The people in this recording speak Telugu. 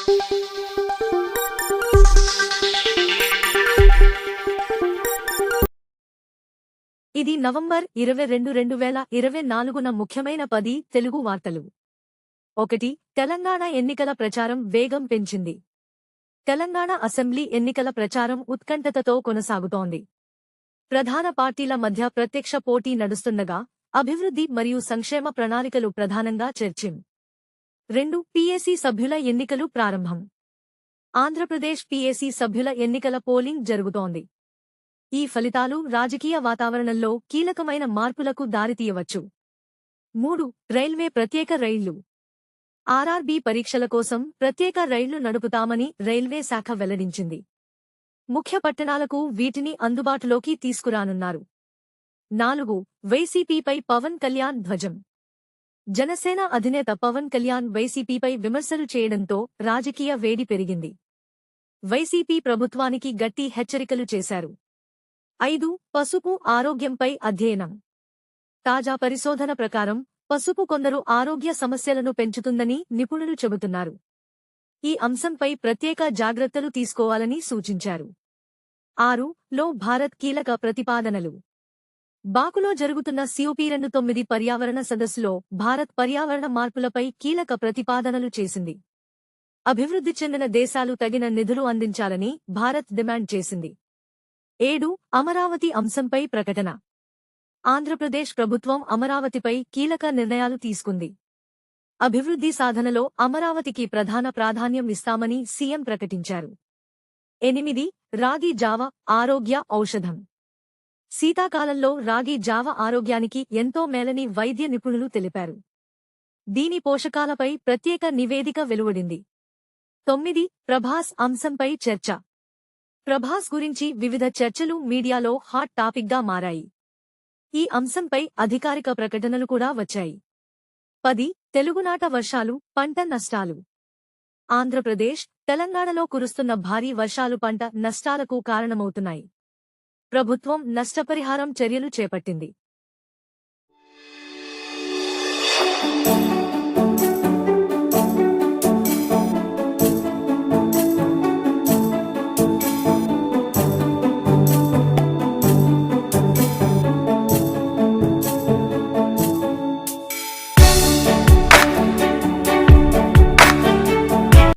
ఇది నవంబర్ 22, 2024న ముఖ్యమైన 10 తెలుగు వార్తలు. 1. తెలంగాణ ఎన్నికల ప్రచారం వేగం పెంచింది. తెలంగాణ అసెంబ్లీ ఎన్నికల ప్రచారం ఉత్కంఠతతో కొనసాగుతోంది. ప్రధాన పార్టీల మధ్య ప్రత్యక్ష పోటీ నడుస్తుండగా అభివృద్ధి మరియు సంక్షేమ ప్రణాళికలు ప్రధానంగా చర్చిం. 2. పీఏసీ సభ్యుల ఎన్నికలు ప్రారంభం. ఆంధ్రప్రదేశ్ పీఏసీ సభ్యుల ఎన్నికల పోలింగ్ జరుగుతోంది. ఈ ఫలితాలు రాజకీయ వాతావరణంలో కీలకమైన మార్పులకు దారితీయవచ్చు. 3. రైల్వే ప్రత్యేక రైళ్లు. ఆర్ఆర్బీ పరీక్షల కోసం ప్రత్యేక రైళ్లు నడుపుతామని రైల్వే శాఖ వెల్లడించింది. ముఖ్య పట్టణాలకు వీటిని అందుబాటులోకి తీసుకురానున్నారు. 4. వైసీపీపై పవన్ కళ్యాణ్ ధ్వజం. జనసేన అధినేత పవన్ కళ్యాణ్ వైసీపీపై విమర్శలు చేయడంతో రాజకీయ వేడి పెరిగింది. వైసీపీ ప్రభుత్వానికి గట్టి హెచ్చరికలు చేశారు. 5. పసుపు ఆరోగ్యంపై అధ్యయనం. తాజా పరిశోధన ప్రకారం పసుపు కొందరు ఆరోగ్య సమస్యలను పెంచుతుందని నిపుణులు చెబుతున్నారు. ఈ అంశంపై ప్రత్యేక జాగ్రత్తలు తీసుకోవాలని సూచించారు. 6. లో భారత్ కీలక ప్రతిపాదనలు. బాకులో జరుగుతున్న COP29 పర్యావరణ సదస్సులో భారత్ పర్యావరణ మార్పులపై కీలక ప్రతిపాదనలు చేసింది. అభివృద్ధి చెందిన దేశాలు తగిన నిధులు అందించాలని భారత్ డిమాండ్ చేసింది. 7. అమరావతి అంశంపై ప్రకటన. ఆంధ్రప్రదేశ్ ప్రభుత్వం అమరావతిపై కీలక నిర్ణయాలు తీసుకుంది. అభివృద్ధి సాధనలో అమరావతికి ప్రధాన ప్రాధాన్యం ఇస్తామని సీఎం ప్రకటించారు. 8. రాగి జావ ఆరోగ్య ఔషధం. శీతాకాలంలో రాగి జావ ఆరోగ్యానికి ఎంతో మేలని వైద్య నిపుణులు తెలిపారు. దీని పోషకాలపై ప్రత్యేక నివేదిక వెలువడింది. 9. ప్రభాస్ అంశంపై చర్చ. ప్రభాస్ గురించి వివిధ చర్చలు మీడియాలో హాట్ టాపిక్గా మారాయి. ఈ అంశంపై అధికారిక ప్రకటనలు కూడా వచ్చాయి. 10. తెలుగునాట వర్షాలు, పంట నష్టాలు. ఆంధ్రప్రదేశ్, తెలంగాణలో కురుస్తున్న భారీ వర్షాలు పంట నష్టాలకు కారణమవుతున్నాయి. ప్రభుత్వం నష్టపరిహారం చర్యలు చేపట్టింది.